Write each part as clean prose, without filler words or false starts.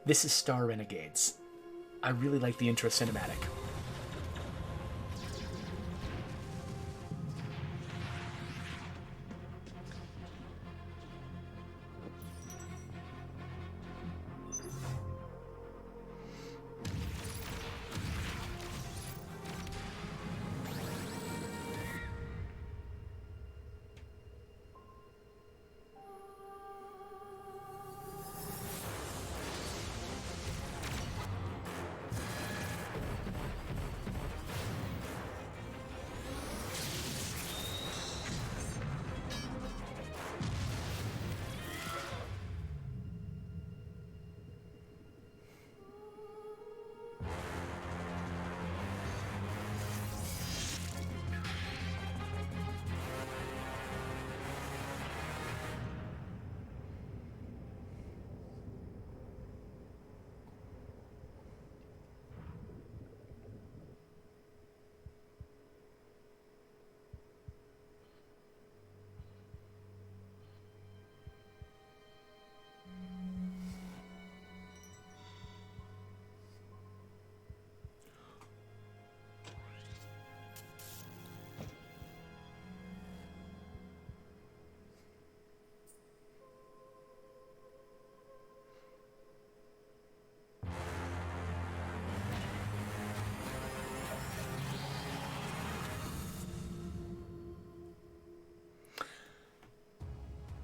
This is Star Renegades. I really like the intro cinematic.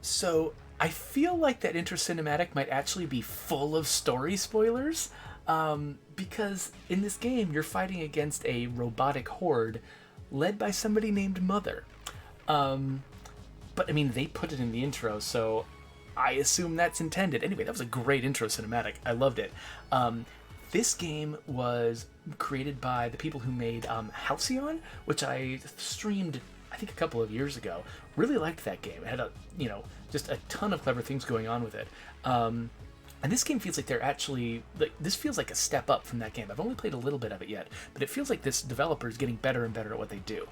So I feel like that intro cinematic might actually be full of story spoilers, because in this game you're fighting against a robotic horde led by somebody named Mother. But I mean, they put it in the intro, so I assume that's intended. Anyway, that was a great intro cinematic. I loved it. This game was created by the people who made Halcyon, which I streamed, I think, a couple of years ago. Really liked that game. It had just a ton of clever things going on with it. And this game feels like they're actually, this feels like a step up from that game. I've only played a little bit of it yet, but it feels like this developer is getting better and better at what they do.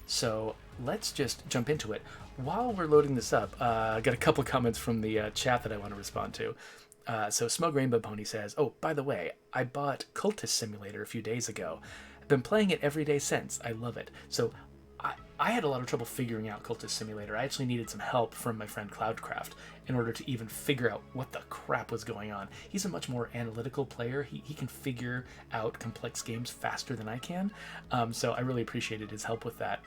So let's just jump into it. While we're loading this up, I got a couple comments from the chat that I want to respond to. So Smug Rainbow Pony says, "Oh, by the way, I bought Cultist Simulator a few days ago. I've been playing it every day since. I love it." So I had a lot of trouble figuring out Cultist Simulator. I actually needed some help from my friend Cloudcraft in order to even figure out what the crap was going on. He's a much more analytical player. He can figure out complex games faster than I can. So I really appreciated his help with that.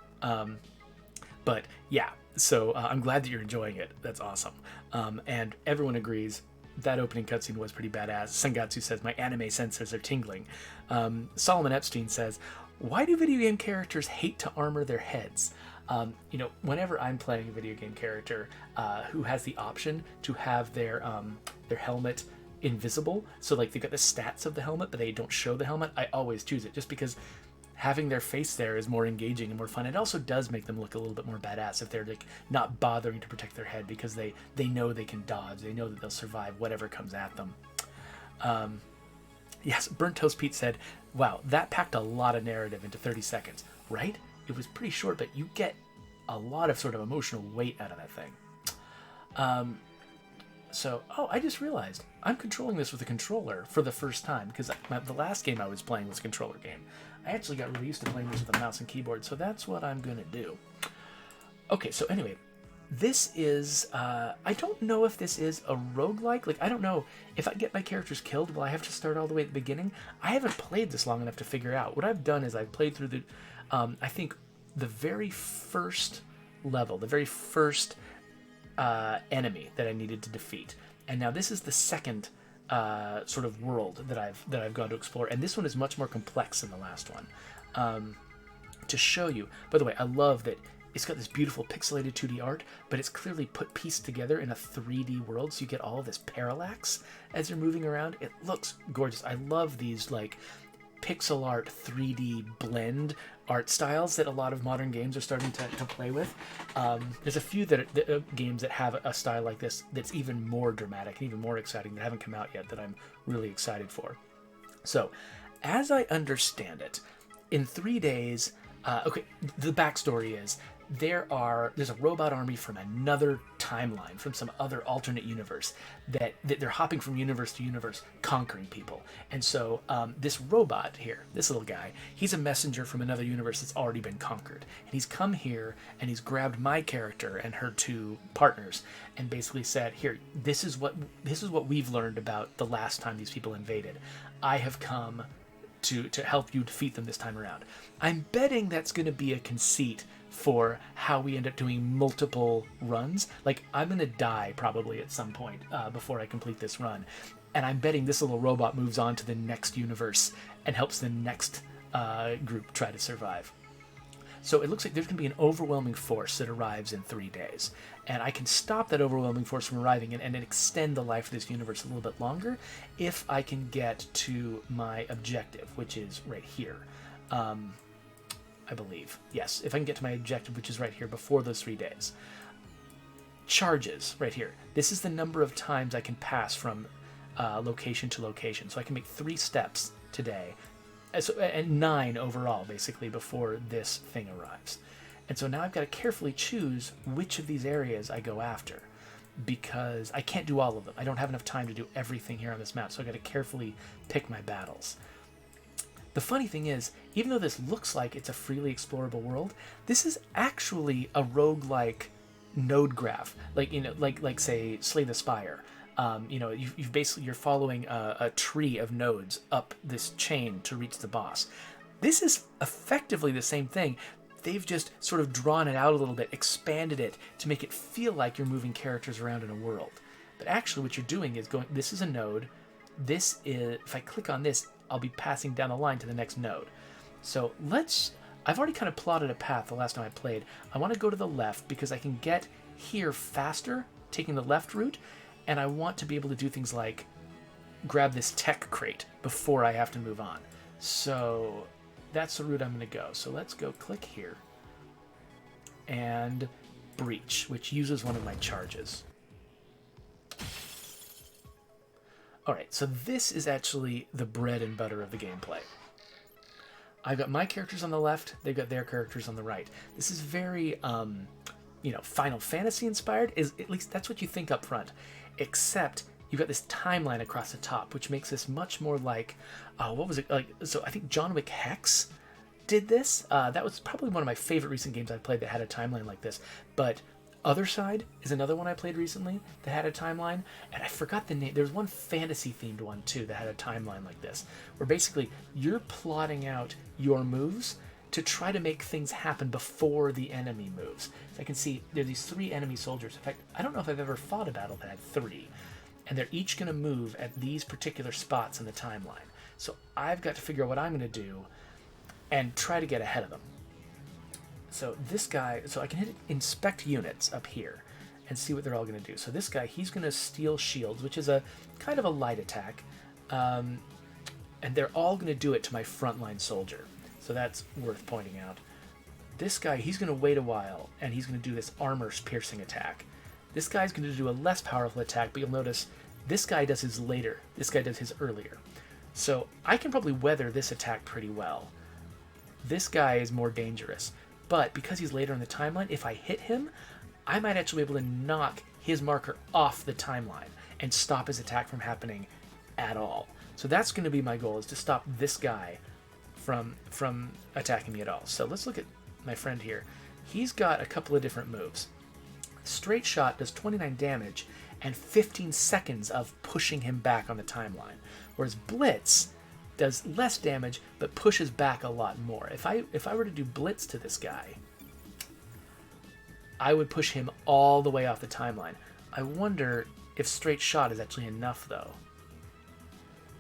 But yeah, so I'm glad that you're enjoying it. That's awesome. And everyone agrees that opening cutscene was pretty badass. Sengatsu says, "My anime sensors are tingling." Solomon Epstein says, "Why do video game characters hate to armor their heads?" Whenever I'm playing a video game character who has the option to have their helmet invisible, so like they've got the stats of the helmet but they don't show the helmet, I always choose it, just because having their face there is more engaging and more fun. It also does make them look a little bit more badass if they're like not bothering to protect their head, because they know they can dodge, they know that they'll survive whatever comes at them. Yes, Burnt Toast Pete said, "Wow, that packed a lot of narrative into 30 seconds, right? It was pretty short, but you get a lot of sort of emotional weight out of that thing." I just realized I'm controlling this with a controller for the first time, because the last game I was playing was a controller game. I actually got really used to playing this with a mouse and keyboard, so that's what I'm going to do. Okay, so anyway, this is, I don't know if this is a roguelike. Like, I don't know if I get my characters killed, will I have to start all the way at the beginning? I haven't played this long enough to figure out. What I've done is I've played through I think the very first level, the very first enemy that I needed to defeat. And now this is the second sort of world that I've gone to explore, and this one is much more complex than the last one. To show you, by the way, I love that it's got this beautiful pixelated 2D art, but it's clearly pieced together in a 3D world, so you get all of this parallax as you're moving around. It looks gorgeous. I love these like pixel art 3D blend art styles that a lot of modern games are starting to play with. There's a few games that have a style like this that's even more dramatic and even more exciting that haven't come out yet, that I'm really excited for. So, as I understand it, in 3 days, the backstory is there's a robot army from another timeline, from some other alternate universe, that they're hopping from universe to universe, conquering people. And so this robot here, this little guy, he's a messenger from another universe that's already been conquered. And he's come here and he's grabbed my character and her two partners and basically said, here, this is what we've learned about the last time these people invaded. I have come to help you defeat them this time around. I'm betting that's going to be a conceit for how we end up doing multiple runs. Like, I'm going to die probably at some point before I complete this run. And I'm betting this little robot moves on to the next universe and helps the next group try to survive. So it looks like there's going to be an overwhelming force that arrives in 3 days. And I can stop that overwhelming force from arriving and extend the life of this universe a little bit longer if I can get to my objective, which is right here. I believe. Yes, if I can get to my objective, which is right here, before those 3 days. Charges, right here. This is the number of times I can pass from location to location. So I can make 3 steps today, and 9 overall, basically, before this thing arrives. And so now I've got to carefully choose which of these areas I go after, because I can't do all of them. I don't have enough time to do everything here on this map, so I've got to carefully pick my battles. The funny thing is, even though this looks like it's a freely explorable world, this is actually a roguelike node graph, like say Slay the Spire. You're following a tree of nodes up this chain to reach the boss. This is effectively the same thing. They've just sort of drawn it out a little bit, expanded it to make it feel like you're moving characters around in a world. But actually what you're doing is going, this is a node. This is, if I click on this, I'll be passing down the line to the next node. So I've already kind of plotted a path the last time I played. I want to go to the left because I can get here faster, taking the left route, and I want to be able to do things like grab this tech crate before I have to move on. So that's the route I'm going to go. So let's go click here and breach, which uses one of my charges. Alright, so this is actually the bread and butter of the gameplay. I've got my characters on the left, they've got their characters on the right. This is very, Final Fantasy inspired, at least that's what you think up front. Except you've got this timeline across the top, which makes this much more like, so I think John Wick Hex did this. That was probably one of my favorite recent games I've played that had a timeline like this. But Othercide is another one I played recently that had a timeline, and I forgot the name. There's one fantasy-themed one, too, that had a timeline like this, where basically you're plotting out your moves to try to make things happen before the enemy moves. So I can see there are these 3 enemy soldiers. In fact, I don't know if I've ever fought a battle that had 3, and they're each going to move at these particular spots in the timeline. So I've got to figure out what I'm going to do and try to get ahead of them. So this guy, so I can hit inspect units up here and see what they're all going to do. So this guy, he's going to steal shields, which is a kind of a light attack. And they're all going to do it to my frontline soldier. So that's worth pointing out. This guy, he's going to wait a while, and he's going to do this armor-piercing attack. This guy's going to do a less powerful attack, but you'll notice this guy does his later. This guy does his earlier. So I can probably weather this attack pretty well. This guy is more dangerous. But because he's later in the timeline, if I hit him, I might actually be able to knock his marker off the timeline and stop his attack from happening at all. So that's going to be my goal, is to stop this guy from attacking me at all. So let's look at my friend here. He's got a couple of different moves. Straight shot does 29 damage and 15 seconds of pushing him back on the timeline. Whereas Blitz does less damage, but pushes back a lot more. If I were to do Blitz to this guy, I would push him all the way off the timeline. I wonder if straight shot is actually enough, though.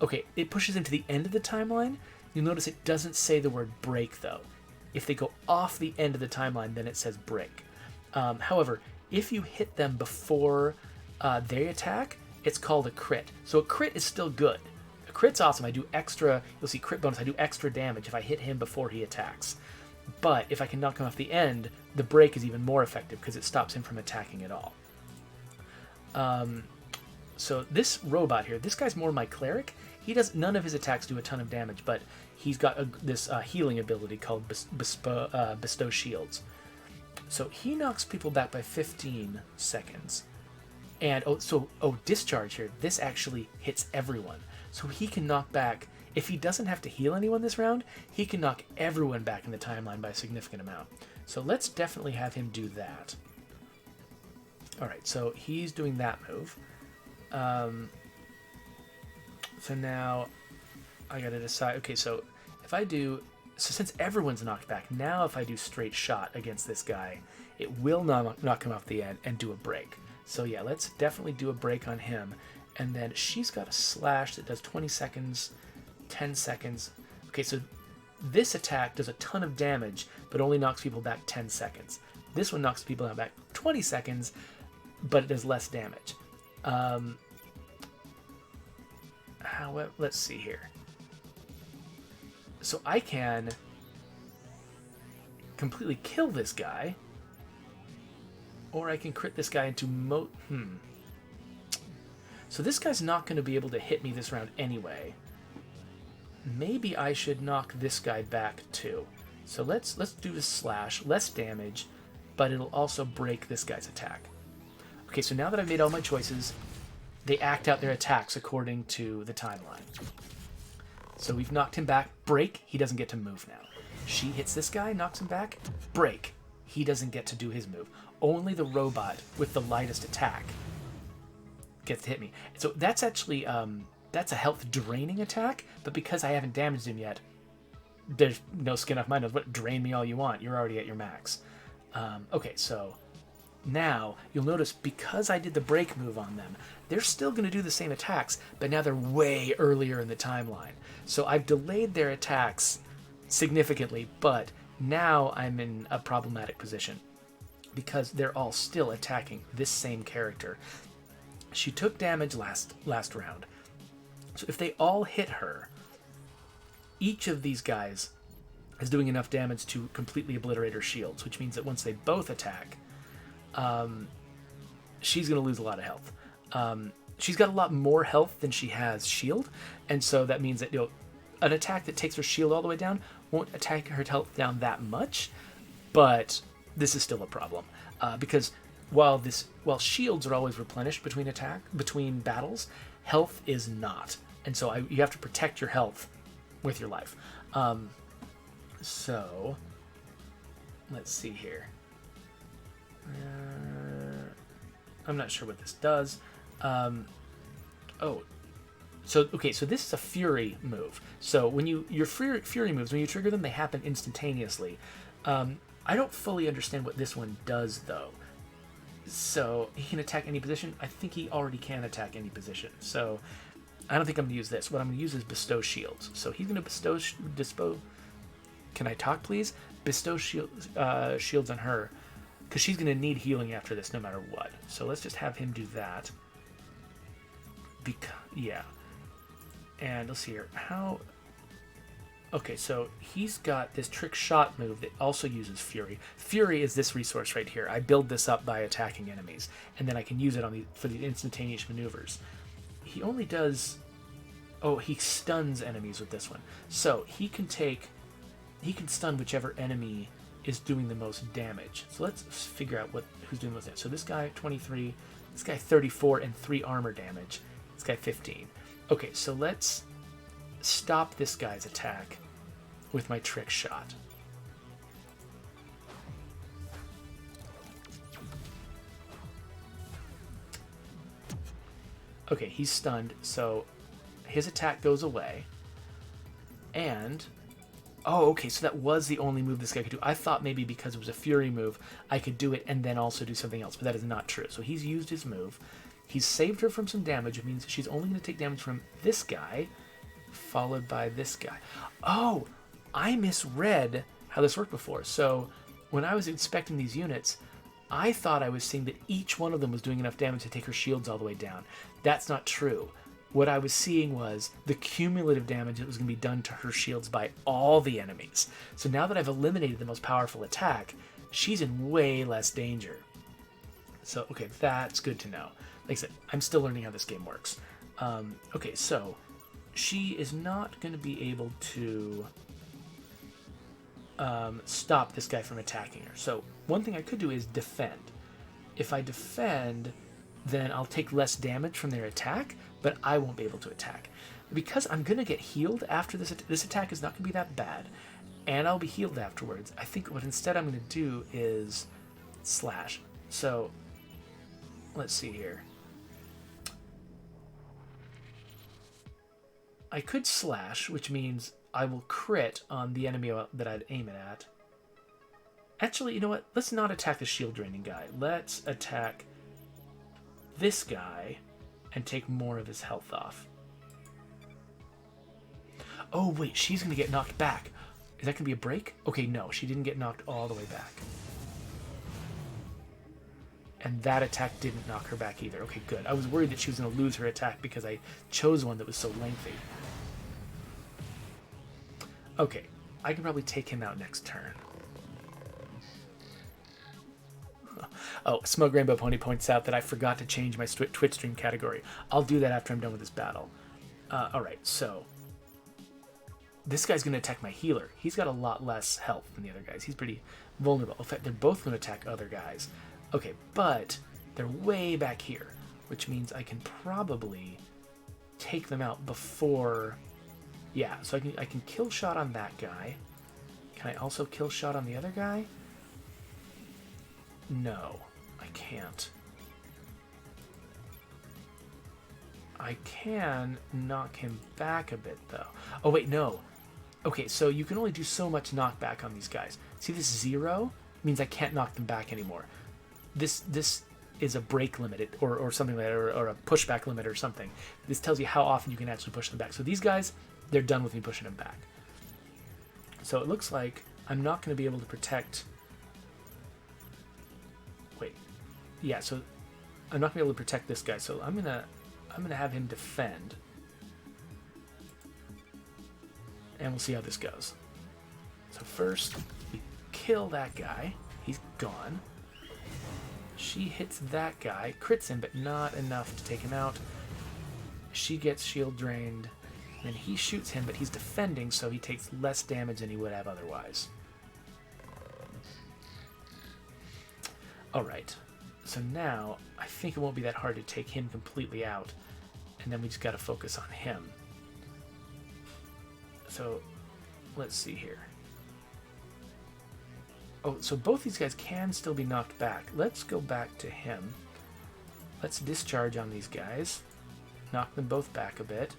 Okay, it pushes him to the end of the timeline. You'll notice it doesn't say the word break, though. If they go off the end of the timeline, then it says break. However, if you hit them before they attack, it's called a crit. So a crit is still good. Crit's awesome. I do extra, you'll see crit bonus, I do extra damage if I hit him before he attacks. But if I can knock him off the end, the break is even more effective because it stops him from attacking at all. So this robot here, this guy's more my cleric. None of his attacks do a ton of damage, but he's got this healing ability called bestow shields. So he knocks people back by 15 seconds. And, discharge here. This actually hits everyone. So he can knock back, if he doesn't have to heal anyone this round, he can knock everyone back in the timeline by a significant amount. So let's definitely have him do that. Alright, so he's doing that move. So now I gotta decide. Okay, so if I do... So since everyone's knocked back, now if I do straight shot against this guy, it will knock him off the end and do a break. So yeah, let's definitely do a break on him. And then she's got a slash that does 20 seconds, 10 seconds. Okay, so this attack does a ton of damage, but only knocks people back 10 seconds. This one knocks people back 20 seconds, but it does less damage. However, let's see here. So I can completely kill this guy, or I can crit this guy into So this guy's not going to be able to hit me this round anyway. Maybe I should knock this guy back too. So let's do a slash, less damage, but it'll also break this guy's attack. Okay, so now that I've made all my choices, they act out their attacks according to the timeline. So we've knocked him back, break, he doesn't get to move now. She hits this guy, knocks him back, break, he doesn't get to do his move. Only the robot with the lightest attack gets to hit me. So that's actually, that's a health draining attack, but because I haven't damaged him yet, there's no skin off my nose. But drain me all you want, you're already at your max. Okay, so now you'll notice because I did the break move on them, they're still going to do the same attacks, but now they're way earlier in the timeline. So I've delayed their attacks significantly, but now I'm in a problematic position because they're all still attacking this same character. She took damage last round. So if they all hit her, each of these guys is doing enough damage to completely obliterate her shields, which means that once they both attack, she's going to lose a lot of health. She's got a lot more health than she has shield, and so that means that an attack that takes her shield all the way down won't attack her health down that much, but this is still a problem because while shields are always replenished between battles, health is not, and so you have to protect your health with your life. So let's see here. I'm not sure what this does. So this is a fury move. So when your fury moves, when you trigger them, they happen instantaneously. I don't fully understand what this one does though. So he can attack any position. I think he already can attack any position. So I don't think I'm gonna use this. What I'm gonna use is bestow shields. So he's gonna bestow. Can I talk, please? Bestow shields on her, because she's gonna need healing after this, no matter what. So let's just have him do that. Yeah. And let's see here. Okay, so he's got this trick shot move that also uses Fury. Fury is this resource right here. I build this up by attacking enemies, and then I can use it for the instantaneous maneuvers. He only does... Oh, he stuns enemies with this one. So he can stun whichever enemy is doing the most damage. So let's figure out who's doing the most damage. So this guy, 23. This guy, 34 and 3 armor damage. This guy, 15. Okay, so let's stop this guy's attack with my trick shot. Okay, he's stunned, so his attack goes away. And... Oh, okay, so that was the only move this guy could do. I thought maybe because it was a Fury move, I could do it and then also do something else, but that is not true. So he's used his move. He's saved her from some damage. It means she's only going to take damage from this guy, followed by this guy. Oh, I misread how this worked before. So when I was inspecting these units, I thought I was seeing that each one of them was doing enough damage to take her shields all the way down. That's not true. What I was seeing was the cumulative damage that was going to be done to her shields by all the enemies. So now that I've eliminated the most powerful attack, she's in way less danger. So, okay, that's good to know. Like I said, I'm still learning how this game works. Okay, so she is not going to be able to... stop this guy from attacking her. So one thing I could do is defend. If I defend, then I'll take less damage from their attack, but I won't be able to attack. Because I'm going to get healed after this attack is not going to be that bad, and I'll be healed afterwards, I think what instead I'm going to do is slash. So, let's see here. I could slash, which means I will crit on the enemy that I'd aim it at. Actually, you know what? Let's not attack the shield draining guy. Let's attack this guy and take more of his health off. Oh, wait, she's going to get knocked back. Is that going to be a break? Okay, no, she didn't get knocked all the way back. And that attack didn't knock her back either. Okay, good. I was worried that she was going to lose her attack because I chose one that was so lengthy. Okay, I can probably take him out next turn. Oh, Smug Rainbow Pony points out that I forgot to change my Twitch stream category. I'll do that after I'm done with this battle. Alright, so this guy's going to attack my healer. He's got a lot less health than the other guys. He's pretty vulnerable. In fact, they're both going to attack other guys. Okay, but they're way back here, which means I can probably take them out before... Yeah, so I can kill shot on that guy. Can I also kill shot on the other guy? No, I can't. I can knock him back a bit, though. Oh, wait, no. Okay, so you can only do so much knockback on these guys. See, this 0 means I can't knock them back anymore. This is a break limit or something like that, or a pushback limit or something. This tells you how often you can actually push them back. So these guys, they're done with me pushing them back. So it looks like I'm not going to be able to protect... Wait. Yeah, so I'm not going to be able to protect this guy. So I'm gonna have him defend. And we'll see how this goes. So first, we kill that guy. He's gone. She hits that guy, crits him, but not enough to take him out. She gets shield drained. Then he shoots him, but he's defending, so he takes less damage than he would have otherwise. Alright. So now, I think it won't be that hard to take him completely out. And then we just gotta focus on him. So, let's see here. Oh, so both these guys can still be knocked back. Let's go back to him. Let's discharge on these guys. Knock them both back a bit.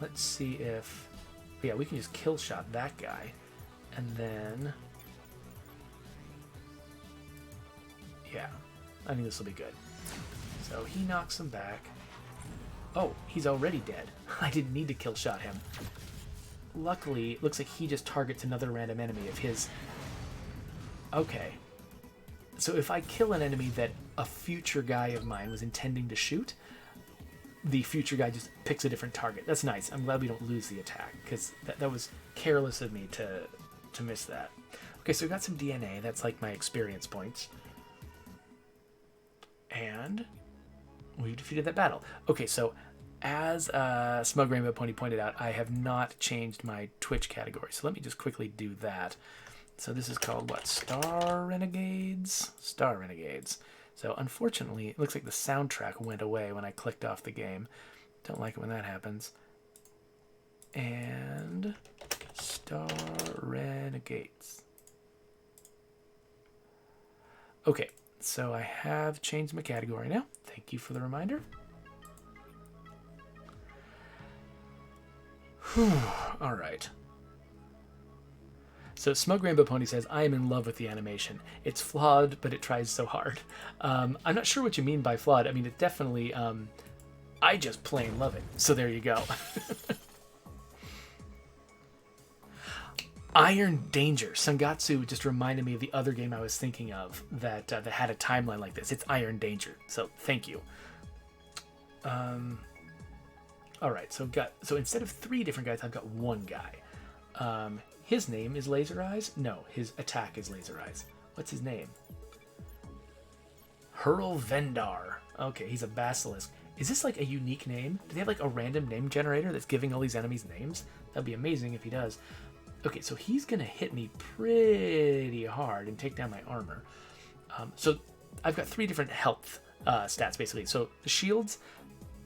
Let's see if... Yeah, we can just kill shot that guy. And then... Yeah, I think this will be good. So he knocks him back. Oh, he's already dead. I didn't need to kill shot him. Luckily, it looks like he just targets another random enemy of his. Okay. So if I kill an enemy that a future guy of mine was intending to shoot, the future guy just picks a different target. That's nice. I'm glad we don't lose the attack, because that was careless of me to miss that. Okay, so we got some DNA. That's like my experience points. And we defeated that battle. Okay, so as Smug Rainbow Pony pointed out, I have not changed my Twitch category. So let me just quickly do that. So this is called, what, Star Renegades? Star Renegades. So unfortunately, it looks like the soundtrack went away when I clicked off the game. Don't like it when that happens. And Star Renegades. Okay, so I have changed my category now. Thank you for the reminder. All right. So Smug Rainbow Pony says, I am in love with the animation. It's flawed, but it tries so hard. I'm not sure what you mean by flawed. I mean, it definitely, I just plain love it. So there you go. Iron Danger. Sangatsu just reminded me of the other game I was thinking of that had a timeline like this. It's Iron Danger. So thank you. All right. So instead of 3 different guys, I've got 1 guy. His name is Laser Eyes. No, his attack is Laser Eyes. What's his name? Hurl Vendar. Okay, he's a basilisk. Is this like a unique name? Do they have like a random name generator that's giving all these enemies names? That'd be amazing if he does. Okay, so he's going to hit me pretty hard and take down my armor. So I've got 3 different health stats, basically. So the shields,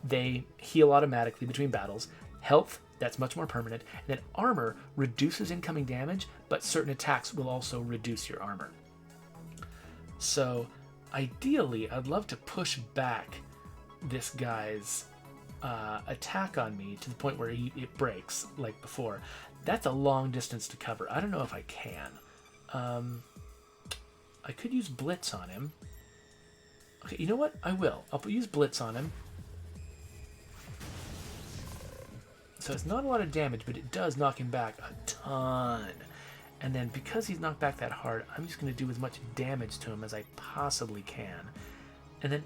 they heal automatically between battles. Health, that's much more permanent. And then armor reduces incoming damage, but certain attacks will also reduce your armor. So ideally, I'd love to push back this guy's attack on me to the point where it breaks, like before. That's a long distance to cover. I don't know if I can. I could use Blitz on him. Okay, you know what? I will. I'll use Blitz on him. So it's not a lot of damage, but it does knock him back a ton. And then because he's knocked back that hard, I'm just going to do as much damage to him as I possibly can. And then,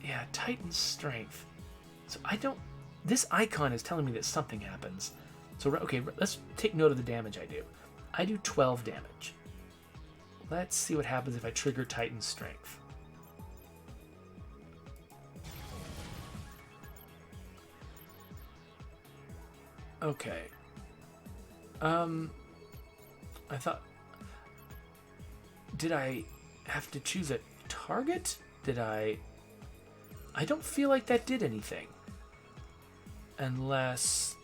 yeah, Titan's Strength. So I don't... This icon is telling me that something happens. So, okay, let's take note of the damage I do. I do 12 damage. Let's see what happens if I trigger Titan's Strength. Okay. I thought... Did I have to choose a target? Did I don't feel like that did anything. Unless...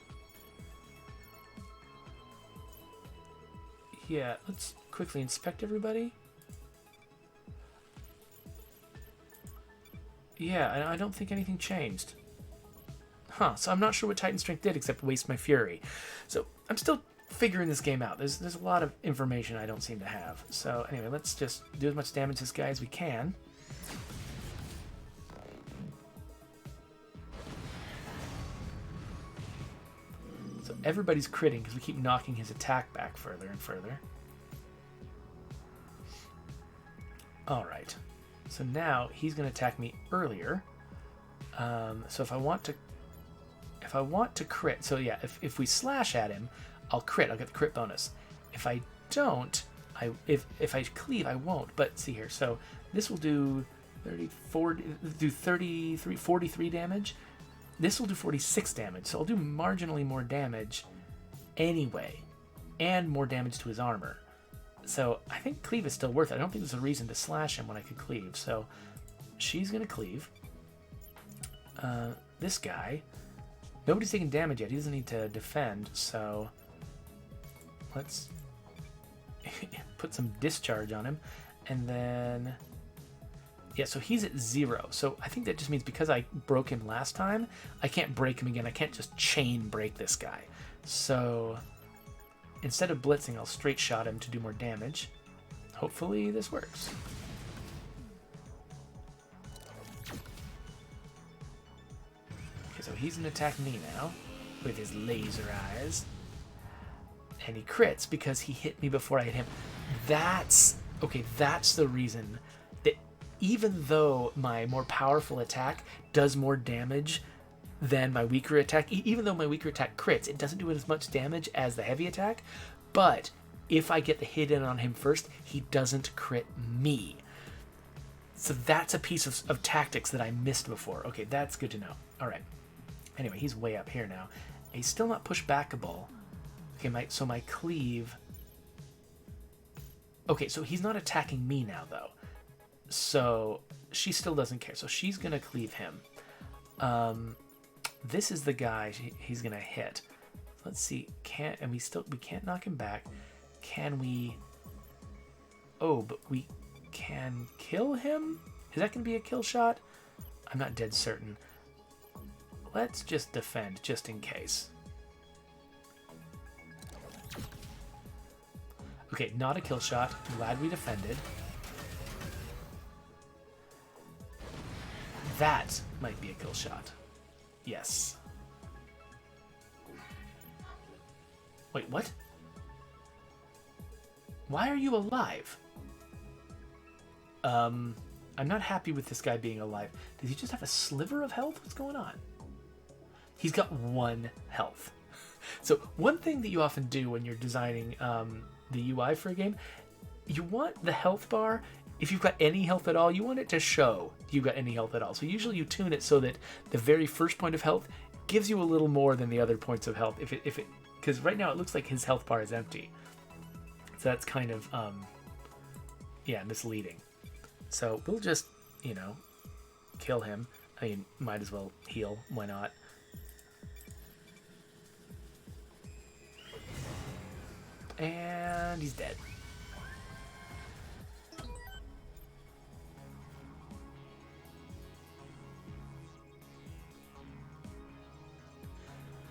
Yeah, let's quickly inspect everybody. Yeah, I don't think anything changed. Huh, so I'm not sure what Titan Strength did except waste my fury. So I'm still figuring this game out. There's a lot of information I don't seem to have. So anyway, let's just do as much damage to this guy as we can. So everybody's critting because we keep knocking his attack back further and further. Alright, so now he's going to attack me earlier. So if I want to crit, so yeah, if we slash at him, I'll crit. I'll get the crit bonus. If I don't, if I cleave, I won't. But see here, so this will do 43 damage. This will do 46 damage, so I'll do marginally more damage anyway, and more damage to his armor. So I think cleave is still worth it. I don't think there's a reason to slash him when I could cleave. So she's gonna cleave. This guy, nobody's taking damage yet. He doesn't need to defend, so let's put some discharge on him. And then, yeah, so he's at 0. So I think that just means because I broke him last time, I can't break him again. I can't just chain break this guy. So instead of blitzing, I'll straight shot him to do more damage. Hopefully this works. So he's gonna attack me now with his laser eyes. And he crits because he hit me before I hit him. That's the reason that even though my more powerful attack does more damage than my weaker attack, even though my weaker attack crits, it doesn't do as much damage as the heavy attack. But if I get the hit in on him first, he doesn't crit me. So that's a piece of tactics that I missed before. Okay, that's good to know. All right. Anyway, he's way up here now. He's still not pushbackable. Okay, so my cleave... Okay, so he's not attacking me now, though. So she still doesn't care. So she's going to cleave him. This is the guy he's going to hit. Let's see. We can't knock him back. Can we... Oh, but we can kill him? Is that going to be a kill shot? I'm not dead certain. Let's just defend, just in case. Okay, not a kill shot. Glad we defended. That might be a kill shot. Yes. Wait, what? Why are you alive? I'm not happy with this guy being alive. Does he just have a sliver of health? What's going on? He's got 1 health. So one thing that you often do when you're designing the UI for a game, you want the health bar, if you've got any health at all, you want it to show you've got any health at all. So usually you tune it so that the very first point of health gives you a little more than the other points of health. If it because right now it looks like his health bar is empty. So that's kind of, yeah, misleading. So we'll just, you know, kill him. I mean, might as well heal. Why not? And he's dead.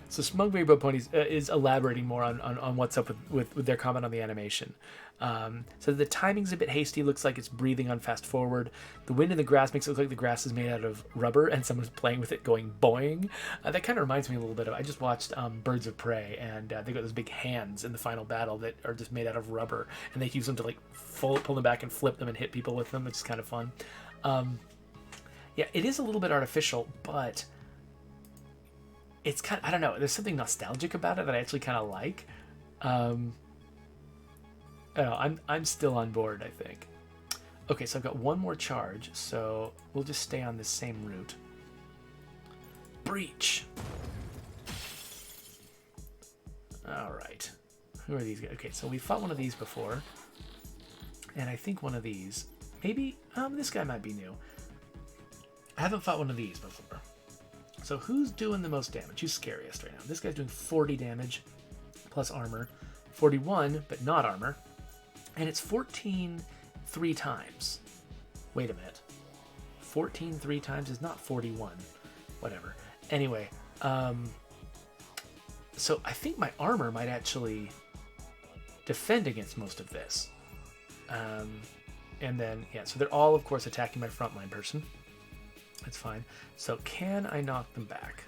So Smug Rainbow Ponies is elaborating more on what's up with their comment on the animation. So the timing's a bit hasty. Looks like it's breathing on fast forward. The wind in the grass makes it look like the grass is made out of rubber and someone's playing with it going boing. That kind of reminds me a little bit of, I just watched Birds of Prey, and they got those big hands in the final battle that are just made out of rubber, and they use them to like pull them back and flip them and hit people with them, which is kind of fun. Yeah, it is a little bit artificial, but it's kind of, I don't know, there's something nostalgic about it that I actually kind of like. I don't know, I'm still on board, I think. Okay, so I've got one more charge, so we'll just stay on this same route. Breach. All right. Who are these guys? Okay, so we fought one of these before, and I think one of these, maybe, this guy might be new. I haven't fought one of these before. So who's doing the most damage? Who's scariest right now? This guy's doing 40 damage plus armor. 41, but not armor. And it's 14 3 times. Wait a minute. 14 3 times is not 41. Whatever. Anyway, so I think my armor might actually defend against most of this. And then, yeah, so they're all, of course, attacking my frontline person. That's fine. So can I knock them back?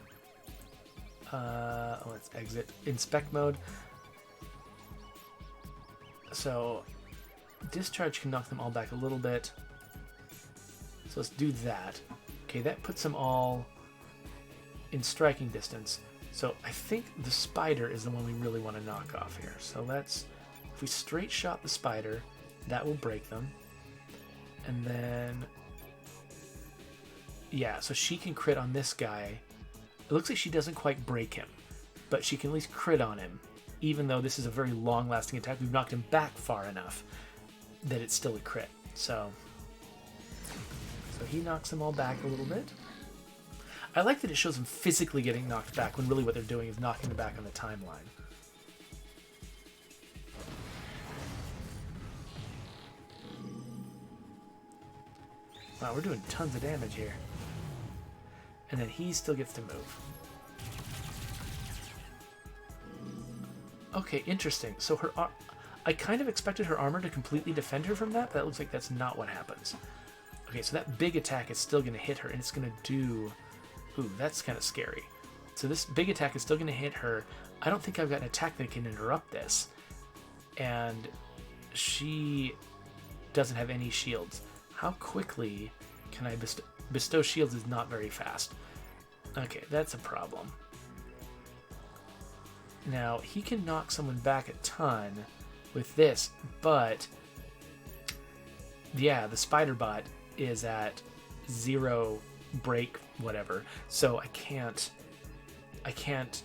Let's exit inspect mode. So discharge can knock them all back a little bit. So let's do that. Okay, that puts them all in striking distance. So I think the spider is the one we really want to knock off here. So let's, if we straight shot the spider, that will break them. And then, yeah, so she can crit on this guy. It looks like she doesn't quite break him, but she can at least crit on him, even though this is a very long-lasting attack. We've knocked him back far enough that it's still a crit. So he knocks them all back a little bit. I like that it shows them physically getting knocked back when really what they're doing is knocking them back on the timeline. Wow, we're doing tons of damage here. And then he still gets to move. Okay, interesting. So her, I kind of expected her armor to completely defend her from that, but it looks like that's not what happens. Okay, so that big attack is still going to hit her, and it's going to do... Ooh, that's kind of scary. So this big attack is still going to hit her. I don't think I've got an attack that can interrupt this. And she doesn't have any shields. How quickly can I bestow shields is not very fast. Okay, that's a problem. Now, he can knock someone back a ton with this, but yeah, the spider bot is at 0 break whatever, so I can't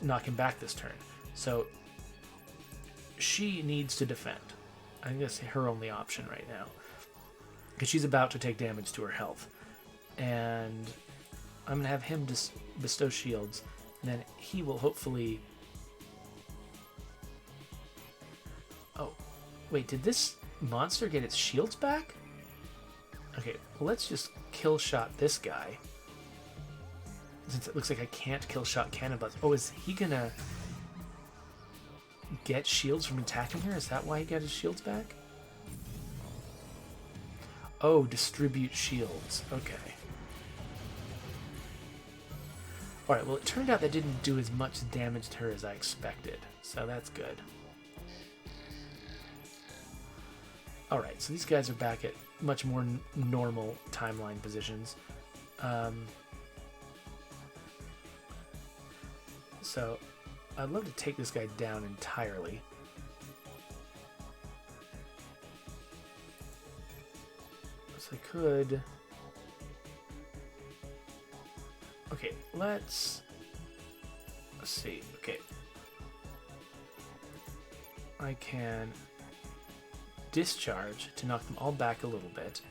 knock him back this turn. So she needs to defend. I think that's her only option right now, because she's about to take damage to her health. And I'm going to have him just bestow shields, and then he will hopefully... Oh, wait, did this monster get its shields back? Okay, well, let's just kill shot this guy, since it looks like I can't kill shot cannon butts. Oh, is he going to get shields from attacking her? Is that why he got his shields back? Oh, distribute shields. Okay. Alright, well, it turned out that didn't do as much damage to her as I expected, so that's good. Alright, so these guys are back at much more normal timeline positions. So, I'd love to take this guy down entirely. So I could... Okay, let's see. Okay. I can discharge to knock them all back a little bit.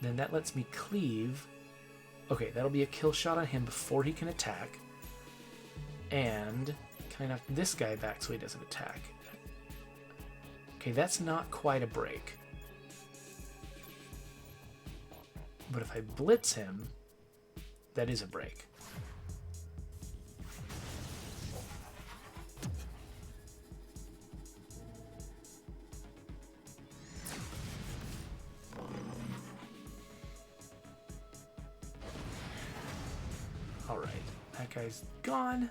Then that lets me cleave. Okay, that'll be a kill shot on him before he can attack. And can I knock this guy back so he doesn't attack? Okay, that's not quite a break. But if I blitz him, that is a break. Alright, that guy's gone.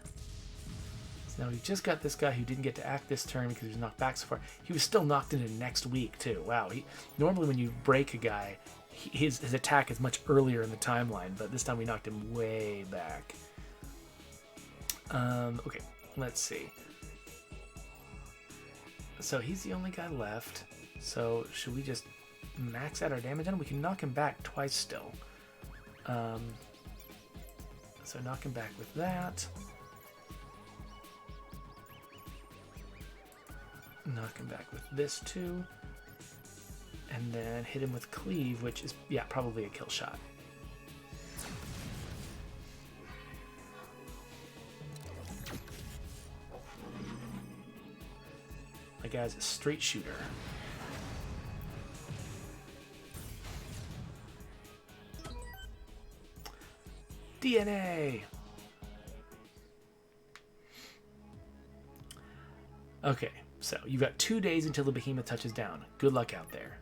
So now we've just got this guy who didn't get to act this turn because he was knocked back so far. He was still knocked into next week, too. Wow. Normally when you break a guy, his attack is much earlier in the timeline, but this time we knocked him way back. Okay, let's see. So he's the only guy left. So should we just max out our damage on him? We can knock him back twice still. So knock him back with that. Knock him back with this too. And then hit him with cleave, which is, yeah, probably a kill shot. My guy's a straight shooter. DNA! Okay, so you've got 2 days until the behemoth touches down. Good luck out there.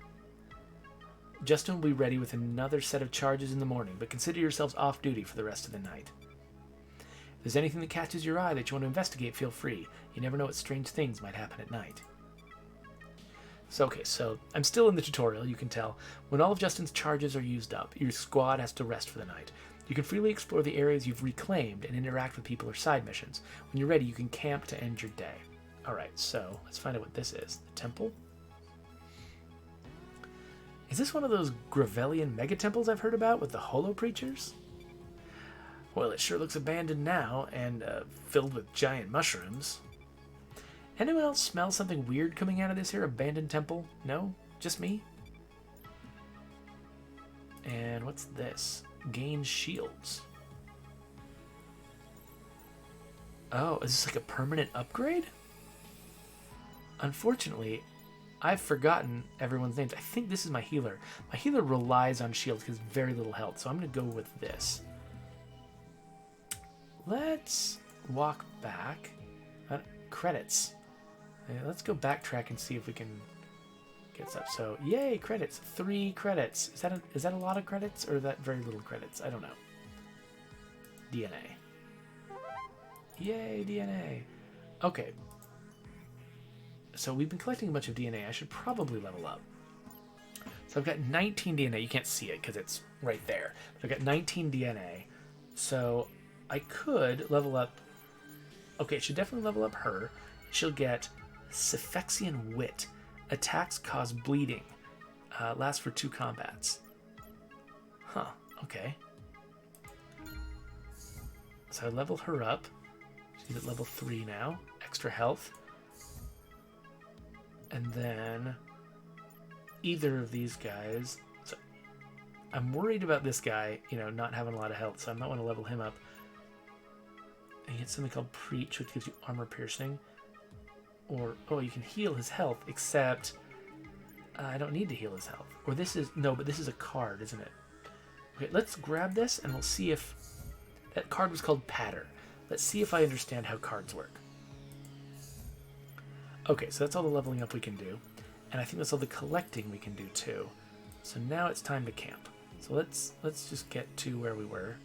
Justin will be ready with another set of charges in the morning, but consider yourselves off duty for the rest of the night. If there's anything that catches your eye that you want to investigate, feel free. You never know what strange things might happen at night. So, okay, so I'm still in the tutorial, you can tell. When all of Justin's charges are used up, your squad has to rest for the night. You can freely explore the areas you've reclaimed and interact with people or side missions. When you're ready, you can camp to end your day. Alright, so let's find out what this is. The temple? Is this one of those Gravellian megatemples I've heard about with the holo preachers? Well, it sure looks abandoned now and filled with giant mushrooms. Anyone else smell something weird coming out of this here abandoned temple? No? Just me? And what's this? Gain shields. Oh, is this like a permanent upgrade? Unfortunately, I've forgotten everyone's names. I think this is my healer. My healer relies on shields because very little health, so I'm going to go with this. Let's walk back. Credits. Let's go backtrack and see if we can get stuff. So, yay, credits. 3 credits. Is that a lot of credits, or is that very little credits? I don't know. DNA. Yay, DNA. Okay. So we've been collecting a bunch of DNA. I should probably level up. So I've got 19 DNA. You can't see it because it's right there. But I've got 19 DNA. So I could level up. Okay, should definitely level up her. She'll get Syphexian Wit. Attacks cause bleeding. Lasts for 2 combats. Huh, okay. So I level her up. She's at level 3 now. Extra health. And then either of these guys. So I'm worried about this guy, not having a lot of health, so I might want to level him up. And he gets something called Preach, which gives you armor piercing. Or, oh, you can heal his health, except I don't need to heal his health. Or this is, no, but this is a card, isn't it? Okay, let's grab this and we'll see if, that card was called Patter. Let's see if I understand how cards work. Okay, so that's all the leveling up we can do. And I think that's all the collecting we can do too. So now it's time to camp. So let's just get to where we were.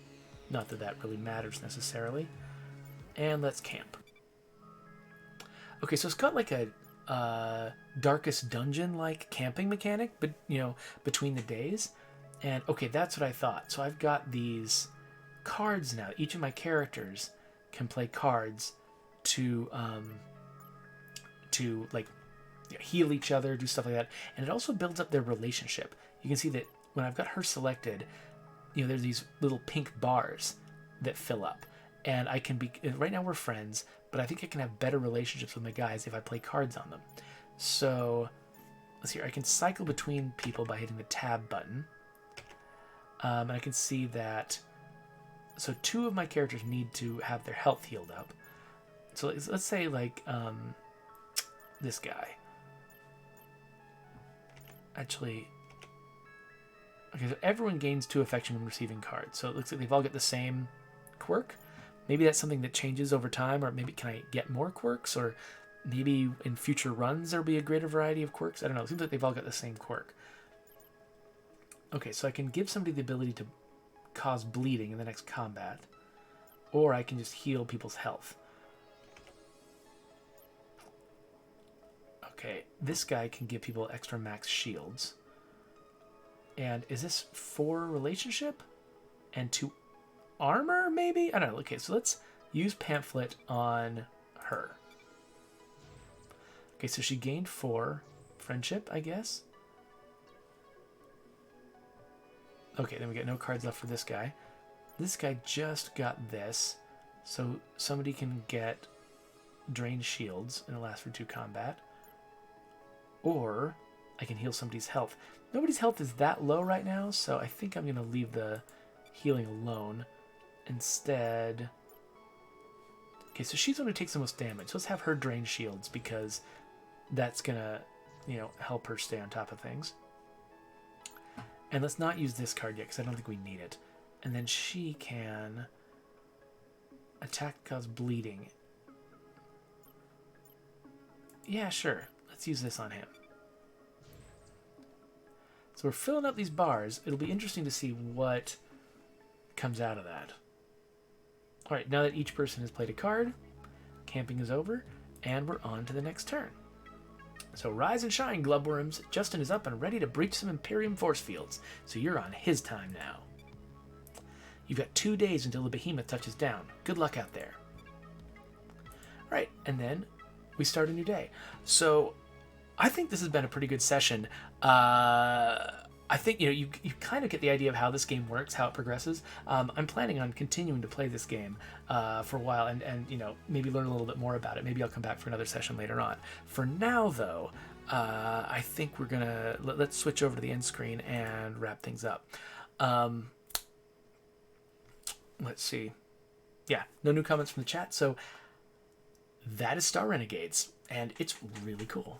Not that that really matters necessarily. And let's camp. Okay, so it's got like a Darkest Dungeon-like camping mechanic, but between the days. And okay, that's what I thought. So I've got these cards now. Each of my characters can play cards to like heal each other, do stuff like that, and it also builds up their relationship. You can see that when I've got her selected, there's these little pink bars that fill up, and I can be, right now we're friends, but I think I can have better relationships with my guys if I play cards on them. So let's see here. I can cycle between people by hitting the tab button. And I can see that, so 2 of my characters need to have their health healed up. So let's say like this guy. Actually, okay, so everyone gains 2 affection when receiving cards. So it looks like they've all got the same quirk. Maybe that's something that changes over time, or maybe can I get more quirks, or maybe in future runs there'll be a greater variety of quirks. I don't know. It seems like they've all got the same quirk. Okay, so I can give somebody the ability to cause bleeding in the next combat, or I can just heal people's health. Okay, this guy can give people extra max shields. And is this 4 relationship? And 2 armor, maybe? I don't know. Okay, so let's use pamphlet on her. Okay, so she gained 4 friendship, I guess. Okay, then we got no cards left for this guy. This guy just got this. So somebody can get drain shields and it'll last for 2 combat. Or I can heal somebody's health. Nobody's health is that low right now, so I think I'm going to leave the healing alone. Instead... Okay, so she's the one who takes the most damage. So let's have her drain shields because that's going to, help her stay on top of things. And let's not use this card yet because I don't think we need it. And then she can attack, cause bleeding. Yeah, sure. Let's use this on him. So we're filling up these bars. It'll be interesting to see what comes out of that. All right, now that each person has played a card, camping is over, and we're on to the next turn. So rise and shine, Glubworms. Justin is up and ready to breach some Imperium force fields, so you're on his time now. You've got 2 days until the behemoth touches down. Good luck out there. All right, and then we start a new day. So I think this has been a pretty good session. I think you kind of get the idea of how this game works, how it progresses. I'm planning on continuing to play this game for a while, and maybe learn a little bit more about it. Maybe I'll come back for another session later on. For now, though, I think we're gonna let's switch over to the end screen and wrap things up. Let's see. Yeah, no new comments from the chat. So that is Star Renegades, and it's really cool.